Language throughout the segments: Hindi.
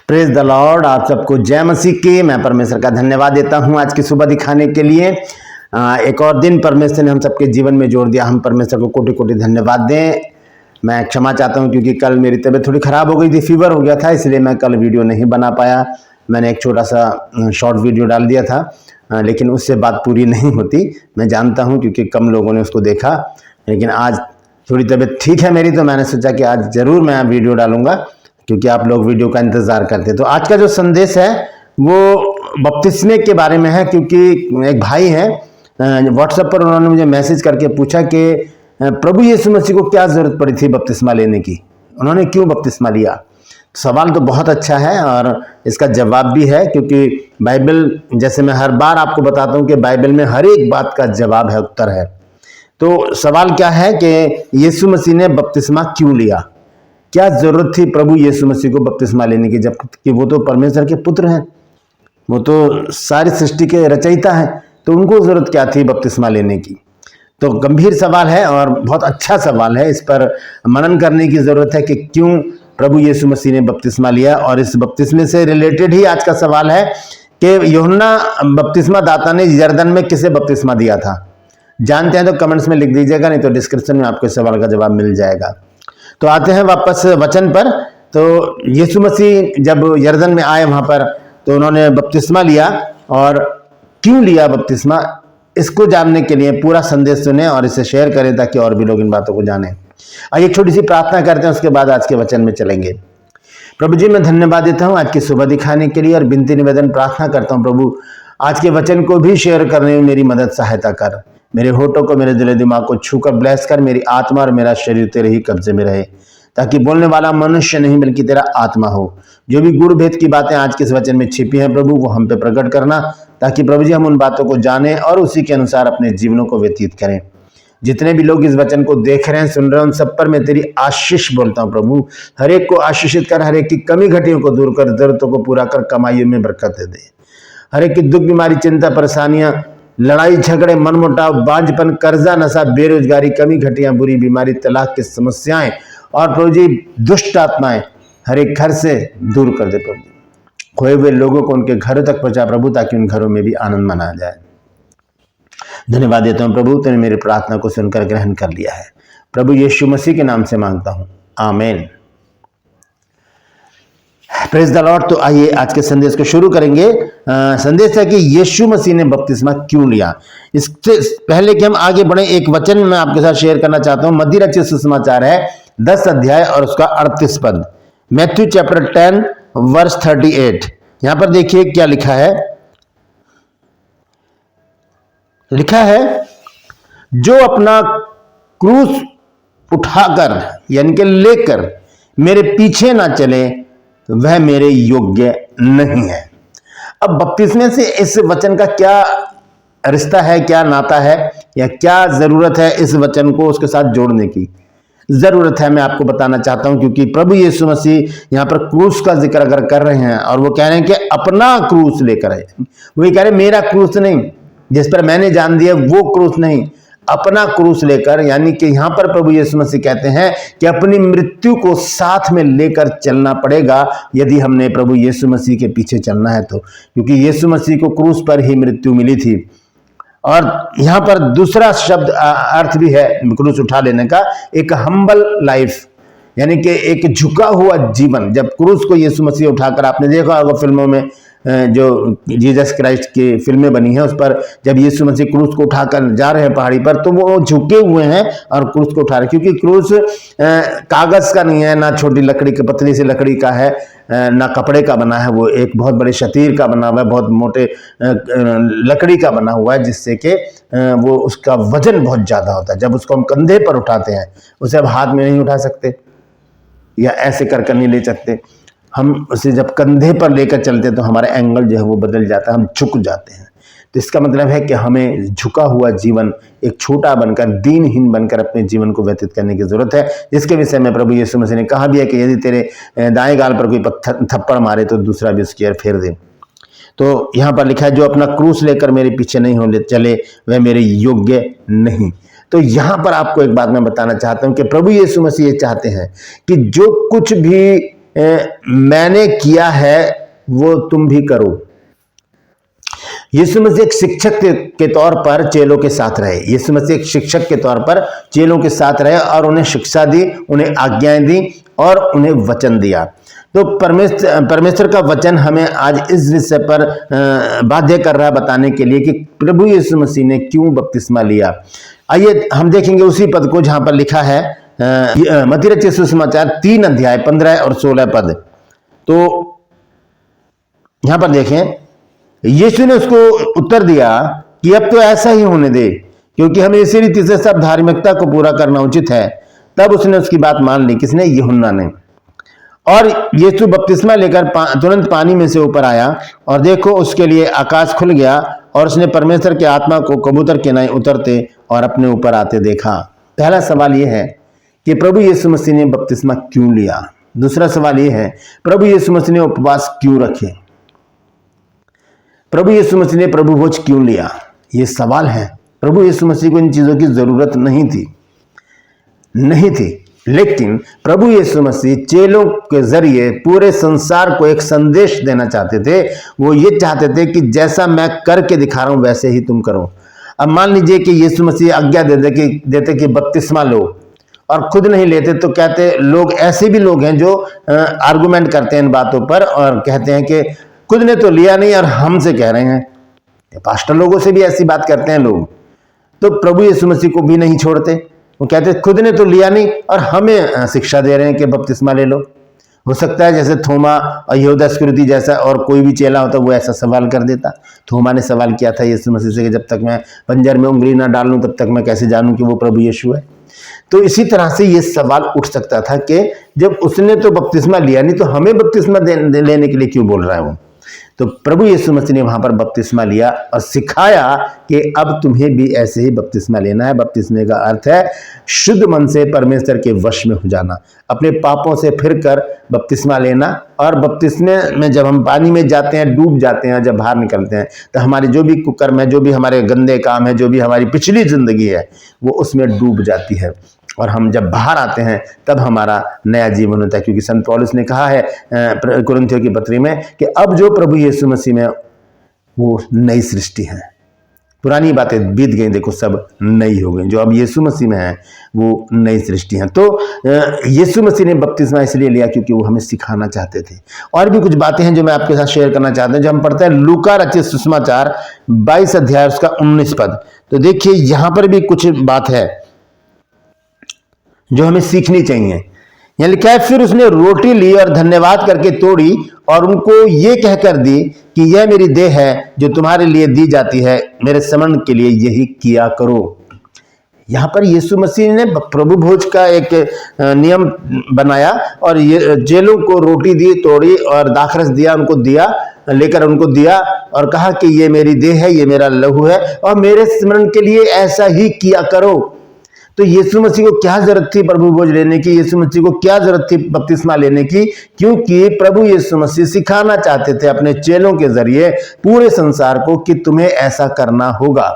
Praise the Lord. आप सबको जय मसीह की। मैं परमेश्वर का धन्यवाद देता हूं आज की सुबह दिखाने के लिए। एक और दिन परमेश्वर ने हम सबके जीवन में जोड़ दिया। हम परमेश्वर को कोटि कोटि धन्यवाद दें। मैं क्षमा चाहता हूं क्योंकि कल मेरी तबीयत थोड़ी ख़राब हो गई थी, फीवर हो गया था, इसलिए मैं कल वीडियो नहीं बना पाया। मैंने एक छोटा सा शॉर्ट वीडियो डाल दिया था, लेकिन उससे बात पूरी नहीं होती, मैं जानता हूँ, क्योंकि कम लोगों ने उसको देखा। लेकिन आज थोड़ी तबीयत ठीक है मेरी, तो मैंने सोचा कि आज ज़रूर मैं वीडियो डालूंगा, क्योंकि आप लोग वीडियो का इंतज़ार करते हैं। तो आज का जो संदेश है वो बपतिस्मे के बारे में है, क्योंकि एक भाई हैं व्हाट्सएप पर, उन्होंने मुझे मैसेज करके पूछा कि प्रभु यीशु मसीह को क्या ज़रूरत पड़ी थी बपतिस्मा लेने की, उन्होंने क्यों बपतिस्मा लिया। सवाल तो बहुत अच्छा है और इसका जवाब भी है, क्योंकि बाइबल, जैसे मैं हर बार आपको बताता हूँ कि बाइबल में हर एक बात का जवाब है, उत्तर है। तो सवाल क्या है कि यीशु मसीह ने बपतिस्मा क्यों लिया, क्या जरूरत थी प्रभु यीशु मसीह को बपतिस्मा लेने की, जबकि वो तो परमेश्वर के पुत्र हैं, वो तो सारी सृष्टि के रचयिता हैं, तो उनको जरूरत क्या थी बपतिस्मा लेने की। तो गंभीर सवाल है और बहुत अच्छा सवाल है, इस पर मनन करने की जरूरत है कि क्यों प्रभु यीशु मसीह ने बपतिस्मा लिया। और इस बपतिस्मे से रिलेटेड ही आज का सवाल है कि यूहन्ना बपतिस्मा दाता ने यरदन में किसे बपतिस्मा दिया था। जानते हैं तो कमेंट्स में लिख दीजिएगा, नहीं तो डिस्क्रिप्शन में आपको इस सवाल का जवाब मिल जाएगा। तो आते हैं वापस वचन पर। तो यीशु मसीह जब यरदन में आए वहां पर, तो उन्होंने बपतिस्मा लिया, और क्यों लिया बपतिस्मा, इसको जानने के लिए पूरा संदेश सुने और इसे शेयर करें ताकि और भी लोग इन बातों को जानें। आइए छोटी सी प्रार्थना करते हैं, उसके बाद आज के वचन में चलेंगे। प्रभु जी, मैं धन्यवाद देता हूं आज की सुबह दिखाने के लिए, और विनती निवेदन प्रार्थना करता हूं प्रभु, आज के वचन को भी शेयर करने में मेरी मदद सहायता कर। मेरे होठों को, मेरे दिल दिमाग को छूकर ब्लेस कर। मेरी आत्मा और मेरा शरीर तेरे ही कब्जे में रहे, ताकि बोलने वाला मनुष्य नहीं बल्कि तेरा आत्मा हो। जो भी गुड़ भेद की बातें आज के इस वचन में छिपी हैं प्रभु, वो हम पे प्रकट करना, ताकि प्रभु जी हम उन बातों को जानें और उसी के अनुसार अपने जीवनों को व्यतीत करें। जितने भी लोग इस वचन को देख रहे हैं, सुन रहे हैं, उन सब पर मैं तेरी आशीष बोलता हूँ प्रभु। हर एक को आशीषित कर, हर एक की कमी घटियों को दूर कर, जरूरतों को पूरा कर, कमाइयों में बरकत दे। हर एक की दुख, बीमारी, चिंता, परेशानियां, लड़ाई झगड़े, मनमुटाव, बांझपन, कर्जा, नशा, बेरोजगारी, कमी घटियां, बुरी बीमारी, तलाक की समस्याएं और प्रभु जी दुष्ट आत्माएं हर एक घर से दूर कर दे प्रभु। खोए हुए लोगों को उनके घरों तक पहुंचा प्रभु, ताकि उन घरों में भी आनंद मनाया जाए। धन्यवाद देता हूं प्रभु, तूने मेरी प्रार्थना को सुनकर ग्रहण कर लिया है। प्रभु यीशु मसीह के नाम से मांगता हूं, आमीन। Praise the Lord. तो आइए आज के संदेश को शुरू करेंगे। संदेश है कि यीशु मसीह ने बपतिस्मा क्यों लिया। इससे पहले कि हम आगे बढ़े, एक वचन मैं आपके साथ शेयर करना चाहता हूं। मत्ती रचित सुसमाचार है 10 अध्याय और उसका 38 पद। Matthew chapter 10 verse 38। यहां पर देखिए क्या लिखा है। लिखा है, जो अपना क्रूस उठाकर यानी कि लेकर मेरे पीछे ना चले, वह मेरे योग्य नहीं है। अब बपतिस्मे से इस वचन का क्या रिश्ता है, क्या नाता है, या क्या जरूरत है इस वचन को उसके साथ जोड़ने की जरूरत है, मैं आपको बताना चाहता हूं। क्योंकि प्रभु यीशु मसीह यहां पर क्रूस का जिक्र अगर कर रहे हैं, और वो कह रहे हैं कि अपना क्रूस लेकर आए, वो ये कह रहे हैं मेरा क्रूस नहीं, जिस पर मैंने जान दिया वो क्रूस नहीं, अपना क्रूस लेकर, यानी कि यहां पर प्रभु यीशु मसीह कहते हैं कि अपनी मृत्यु को साथ में लेकर चलना पड़ेगा, यदि हमने प्रभु यीशु मसीह के पीछे चलना है तो। क्योंकि यीशु मसीह को क्रूस पर ही मृत्यु मिली थी। और यहां पर दूसरा शब्द अर्थ भी है क्रूस उठा लेने का, एक हम्बल लाइफ, यानी कि एक झुका हुआ जीवन। जब क्रूस को यीशु मसीह उठाकर, आपने देखा होगा फिल्मों में जो जीसस क्राइस्ट की फिल्में बनी हैं, उस पर जब यीशु मसीह क्रूस को उठाकर जा रहे हैं पहाड़ी पर, तो वो झुके हुए हैं और क्रूस को उठा रहे हैं। क्योंकि क्रूस कागज का नहीं है, ना छोटी लकड़ी की, पतली सी लकड़ी का है, ना कपड़े का बना है, वो एक बहुत बड़े शतीर का बना हुआ है, बहुत मोटे लकड़ी का बना हुआ है, जिससे कि वो उसका वजन बहुत ज्यादा होता है। जब उसको हम कंधे पर उठाते हैं, उसे अब हाथ में नहीं उठा सकते या ऐसे कर नहीं ले सकते। हम उसे जब कंधे पर लेकर चलते हैं तो हमारा एंगल जो है वो बदल जाता है, हम झुक जाते हैं। तो इसका मतलब है कि हमें झुका हुआ जीवन, एक छोटा बनकर, दीनहीन बनकर अपने जीवन को व्यतीत करने की जरूरत है, जिसके विषय में प्रभु यीशु मसीह ने कहा भी है कि यदि तेरे दाएं गाल पर कोई पत्थर थप्पड़ मारे तो दूसरा भी उसकी ओर फेर दे। तो यहाँ पर लिखा है, जो अपना क्रूस लेकर मेरे पीछे नहीं हो चले, वह मेरे योग्य नहीं। तो यहां पर आपको एक बात मैं बताना चाहता हूं कि प्रभु यीशु मसीह ये चाहते हैं कि जो कुछ भी मैंने किया है वो तुम भी करो। यीशु मसीह एक शिक्षक के तौर पर चेलों के साथ रहे। यीशु मसीह एक शिक्षक के तौर पर चेलों के साथ रहे और उन्हें शिक्षा दी, उन्हें आज्ञाएं दी और उन्हें वचन दिया। तो परमेश्वर का वचन हमें आज इस विषय पर बाध्य कर रहा है बताने के लिए कि प्रभु यीशु मसीह ने क्यों बपतिस्मा लिया। आइए हम देखेंगे उसी पद को जहां पर लिखा है मत्ती रचित सुसमाचार 3 अध्याय 15 और 16 पद। तो यहां पर देखें, यीशु ने उसको उत्तर दिया कि अब तो ऐसा ही होने दे, क्योंकि हमें इसी रीति से सब धार्मिकता को पूरा करना उचित है। तब उसने उसकी बात मान ली। किसने? यूहन्ना ने। और यीशु बपतिस्मा लेकर तुरंत पानी में से ऊपर आया और देखो उसके लिए आकाश खुल गया और उसने परमेश्वर के आत्मा को कबूतर के नाई उतरते और अपने ऊपर आते देखा। पहला सवाल यह है कि प्रभु यीशु मसीह ने बपतिस्मा क्यों लिया। दूसरा सवाल यह है प्रभु यीशु मसीह ने उपवास क्यों रखे। प्रभु यीशु मसीह ने प्रभु भोज क्यों लिया। ये सवाल है। प्रभु यीशु मसीह को इन चीजों की जरूरत नहीं थी, लेकिन प्रभु यीशु मसीह चेलों के जरिए पूरे संसार को एक संदेश देना चाहते थे। वो ये चाहते थे कि जैसा मैं करके दिखा रहा हूं वैसे ही तुम करो। अब मान लीजिए कि यीशु मसीह आज्ञा देते कि बपतिस्मा लो और खुद नहीं लेते, तो कहते लोग, ऐसे भी लोग हैं जो आर्गुमेंट करते हैं इन बातों पर और कहते हैं कि खुद ने तो लिया नहीं और हमसे कह रहे हैं। पास्टर लोगों से भी ऐसी बात करते हैं लोग। तो प्रभु यीशु मसीह को भी नहीं छोड़ते। वो कहते खुद ने तो लिया नहीं और हमें शिक्षा दे रहे हैं कि बपतिस्मा ले लो। हो सकता है जैसे थोमा और यहूदा इस्करियोती जैसा और कोई भी चेला होता वो ऐसा सवाल कर देता। थोमा ने सवाल किया था यीशु मसीह से कि जब तक मैं पंजर में उंगली ना डाल लूं तब तक मैं कैसे जानूं कि वो प्रभु यीशु है। तो इसी तरह से ये सवाल उठ सकता था कि जब उसने तो बपतिस्मा लिया नहीं तो हमें बपतिस्मा लेने के लिए क्यों बोल रहा है वो। तो प्रभु यीशु मसीह ने वहां पर बपतिस्मा लिया और सिखाया कि अब तुम्हें भी ऐसे ही बपतिस्मा लेना है। बपतिस्मे का अर्थ है शुद्ध मन से परमेश्वर के वश में हो जाना, अपने पापों से फिरकर बपतिस्मा लेना। और बपतिस्मे में जब हम पानी में जाते हैं, डूब जाते हैं, जब बाहर निकलते हैं तो हमारी जो भी कुकर्म है, जो भी हमारे गंदे काम है, जो भी हमारी पिछली जिंदगी है वो उसमें डूब जाती है। और हम जब बाहर आते हैं तब हमारा नया जीवन होता है, क्योंकि संत पौलुस ने कहा है कुरिन्थियों की पत्री में कि अब जो प्रभु यीशु मसीह में वो नई सृष्टि है, पुरानी बातें बीत गई, देखो सब नई हो गई। जो अब यीशु मसीह में है वो नई सृष्टि है। तो यीशु मसीह ने बपतिस्मा इसलिए लिया क्योंकि वो हमें सिखाना चाहते थे। और भी कुछ बातें हैं जो मैं आपके साथ शेयर करना चाहता हूं। जब हम पढ़ते हैं लूका रचित सुसमाचार 22 अध्याय उसका 19 पद, तो देखिए यहां पर भी कुछ बात है जो हमें सीखनी चाहिए। यहां लिखा है फिर उसने रोटी ली और धन्यवाद करके तोड़ी और उनको ये कहकर दी कि यह मेरी देह है जो तुम्हारे लिए दी जाती है, मेरे स्मरण के लिए यही किया करो। यहां पर यीशु मसीह ने प्रभु भोज का एक नियम बनाया और ये चेलों को रोटी दी, तोड़ी और दाखरस दिया, उनको दिया, लेकर उनको दिया और कहा कि ये मेरी देह है, ये मेरा लहू है और मेरे स्मरण के लिए ऐसा ही किया करो। तो यीशु मसीह को क्या जरूरत थी प्रभु भोज लेने की, यीशु मसीह को क्या जरूरत थी बपतिस्मा लेने की? क्योंकि प्रभु यीशु मसीह सिखाना चाहते थे अपने चेलों के जरिए पूरे संसार को कि तुम्हें ऐसा करना होगा।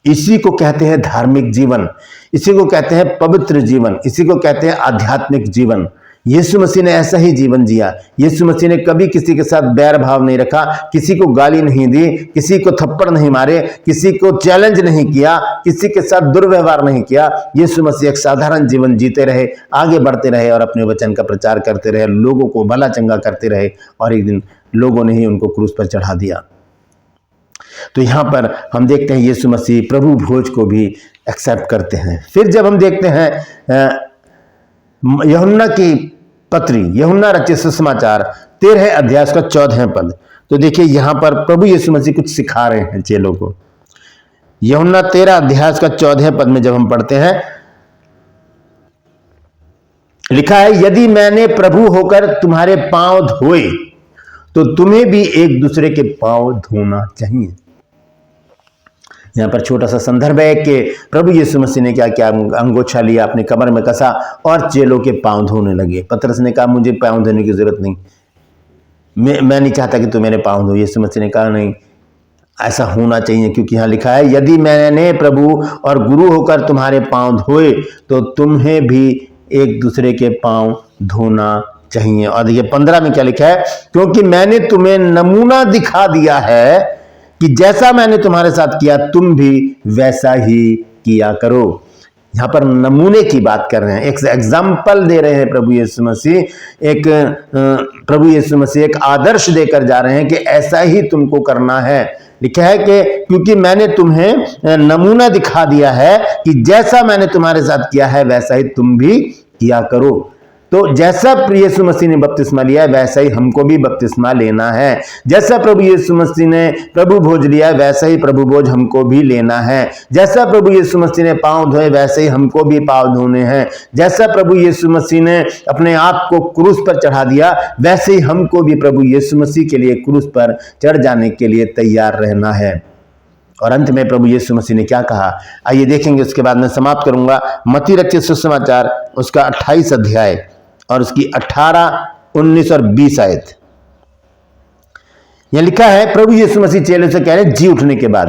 इसी को कहते हैं धार्मिक जीवन, इसी को कहते हैं पवित्र जीवन, इसी को कहते हैं आध्यात्मिक जीवन। यीशु मसीह ने ऐसा ही जीवन जिया। यीशु मसीह ने कभी किसी के साथ बैर भाव नहीं रखा, किसी को गाली नहीं दी, किसी को थप्पड़ नहीं मारे, किसी को चैलेंज नहीं किया, किसी के साथ दुर्व्यवहार नहीं किया। यीशु मसीह एक साधारण जीवन जीते रहे, आगे बढ़ते रहे और अपने वचन का प्रचार करते रहे, लोगों को भला चंगा करते रहे और एक दिन लोगों ने ही उनको क्रूस पर चढ़ा दिया। तो यहां पर हम देखते हैं यीशु मसीह प्रभु भोज को भी एक्सेप्ट करते हैं। फिर जब हम देखते हैं यूहन्ना की पत्री, यूहन्ना रचित सुसमाचार 13 अध्याय का 14 पद, तो देखिए यहां पर प्रभु यीशु मसीह कुछ सिखा रहे हैं चेलों को। यूहन्ना 13 अध्याय का 14 पद में जब हम पढ़ते हैं, लिखा है यदि मैंने प्रभु होकर तुम्हारे पांव धोए तो तुम्हें भी एक दूसरे के पांव धोना चाहिए। यहां पर छोटा सा संदर्भ है कि प्रभु यीशु मसीह ने क्या किया, अंगोछा लिया, अपने कमर में कसा और चेलों के पांव धोने लगे। पतरस ने कहा मुझे पांव धोने की जरूरत नहीं, मैं नहीं चाहता कि तू मेरे पांव धो। यीशु मसीह ने कहा नहीं, ऐसा होना चाहिए, क्योंकि यहां लिखा है यदि मैंने प्रभु और गुरु होकर तुम्हारे पांव धोए तो तुम्हें भी एक दूसरे के पांव धोना चाहिए। और देखिए 15 में क्या लिखा है, क्योंकि मैंने तुम्हें नमूना दिखा दिया है कि जैसा मैंने तुम्हारे साथ किया तुम भी वैसा ही किया करो। यहां पर नमूने की बात कर रहे हैं, एक एग्जाम्पल दे रहे हैं प्रभु यीशु मसीह। प्रभु यीशु मसीह एक आदर्श देकर जा रहे हैं कि ऐसा ही तुमको करना है। लिखा है कि क्योंकि मैंने तुम्हें नमूना दिखा दिया है कि जैसा मैंने तुम्हारे साथ किया है वैसा ही तुम भी किया करो। तो जैसा यीशु मसीह ने बपतिस्मा लिया है वैसा ही हमको भी बपतिस्मा लेना है। जैसा प्रभु यीशु मसीह ने प्रभु भोज लिया है वैसा ही प्रभु भोज हमको भी लेना है। जैसा प्रभु यीशु मसीह ने पांव धोए वैसे ही हमको भी पांव धोने हैं। जैसा प्रभु यीशु मसीह ने अपने आप को क्रूस पर चढ़ा दिया वैसे ही हमको भी प्रभु यीशु मसीह के लिए क्रूस पर चढ़ जाने के लिए तैयार रहना है। और अंत में प्रभु यीशु मसीह ने क्या कहा, आइए देखेंगे, उसके बाद मैं समाप्त करूंगा। मत्ती रचित सुसमाचार उसका 28 अध्याय और उसकी 18, 19 और 20 आयत। यह लिखा है, प्रभु यीशु मसीह चेलों से कह रहे हैं जी उठने के बाद।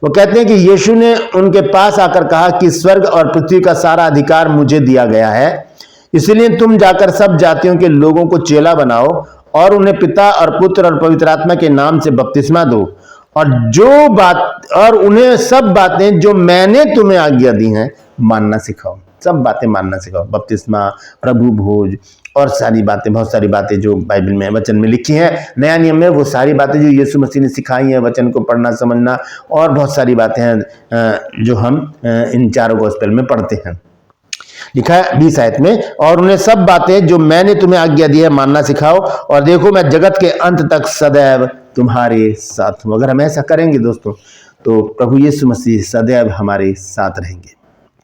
वो कहते हैं कि यीशु ने उनके पास आकर कहा कि स्वर्ग और पृथ्वी का सारा अधिकार मुझे दिया गया है, इसलिए तुम जाकर सब जातियों के लोगों को चेला बनाओ और उन्हें पिता और पुत्र और पवित्र आत्मा के नाम से बपतिस्मा दो और उन्हें सब बातें जो मैंने तुम्हें आज्ञा दी हैं मानना सिखाओ। सब बातें मानना सिखाओ, बपतिस्मा, प्रभु भोज और सारी बातें, बहुत सारी बातें जो बाइबल में वचन में लिखी हैं। नया नियम में वो सारी बातें जो यीशु मसीह ने सिखाई हैं, वचन को पढ़ना समझना और बहुत सारी बातें हैं जो हम इन चारों गॉस्पेल में पढ़ते हैं। लिखा है 20 आयत में, और उन्हें सब बातें जो मैंने तुम्हें आज्ञा दी है मानना सिखाओ, और देखो मैं जगत के अंत तक सदैव तुम्हारे साथ हूं। अगर हम ऐसा करेंगे दोस्तों तो प्रभु यीशु मसीह सदैव हमारे साथ रहेंगे।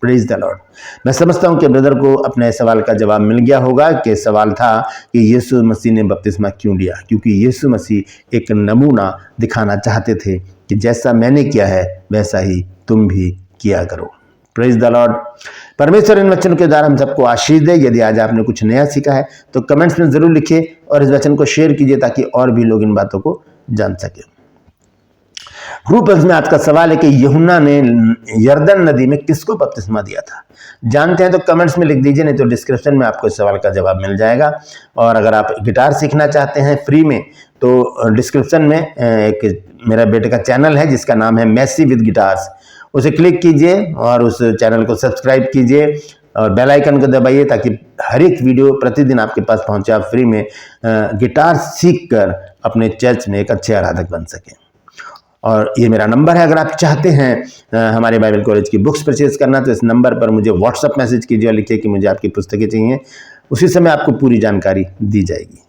Praise the Lord. मैं समझता हूं कि ब्रदर को अपने सवाल का जवाब मिल गया होगा कि सवाल था कि यीशु मसीह ने बपतिस्मा क्यों लिया। क्योंकि यीशु मसीह एक नमूना दिखाना चाहते थे कि जैसा मैंने किया है वैसा ही तुम भी किया करो। Praise the Lord. परमेश्वर इन वचनों के द्वारा हम सबको आशीष दे। यदि आज आपने कुछ नया सीखा है तो कमेंट्स में जरूर लिखिए और इस वचन को शेयर कीजिए ताकि और भी लोग इन बातों को जान सके। ग्रुप में आज का सवाल है कि यूहन्ना ने यरदन नदी में किसको बपतिस्मा दिया था? जानते हैं तो कमेंट्स में लिख दीजिए, नहीं तो डिस्क्रिप्शन में आपको इस सवाल का जवाब मिल जाएगा। और अगर आप गिटार सीखना चाहते हैं फ्री में तो डिस्क्रिप्शन में एक मेरा बेटे का चैनल है जिसका नाम है मैसी विद गिटार्स, उसे क्लिक कीजिए और उस चैनल को सब्सक्राइब कीजिए और बेल आइकन को दबाइए ताकि हर एक वीडियो प्रतिदिन आपके पास पहुंचे। आप फ्री में गिटार सीखकर अपने चर्च में एक अच्छे आराधक बन सकें। और ये मेरा नंबर है, अगर आप चाहते हैं हमारे बाइबल कॉलेज की बुक्स परचेज करना तो इस नंबर पर मुझे व्हाट्सअप मैसेज कीजिए और लिखिए कि मुझे आपकी पुस्तकें चाहिए। उसी समय आपको पूरी जानकारी दी जाएगी।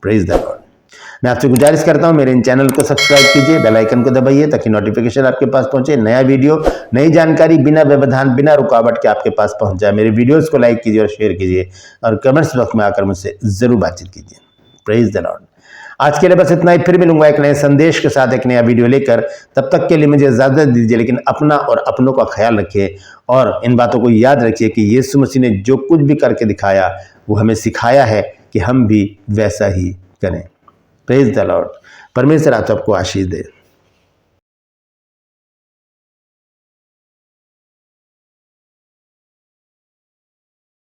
Praise the Lord. मैं आपसे गुजारिश करता हूं मेरे इन चैनल को सब्सक्राइब कीजिए, बेल आइकन को दबाइए ताकि नोटिफिकेशन आपके पास पहुंचे, नया वीडियो नई जानकारी बिना व्यवधान बिना रुकावट के आपके पास पहुंच जाए। मेरे वीडियोस को लाइक कीजिए और शेयर कीजिए और कमेंट्स बॉक्स में आकर मुझसे जरूर बातचीत कीजिए। Praise the Lord. आज के लिए बस इतना ही, फिर मिलूंगा एक नए संदेश के साथ एक नया वीडियो लेकर। तब तक के लिए मुझे इजाजत दीजिए, लेकिन अपना और अपनों का ख्याल रखिए और इन बातों को याद रखिए कि यीशु मसीह ने जो कुछ भी करके दिखाया वो हमें सिखाया है कि हम भी वैसा ही करें। Praise the Lord. परमेश्वर आप सबको आशीष दे।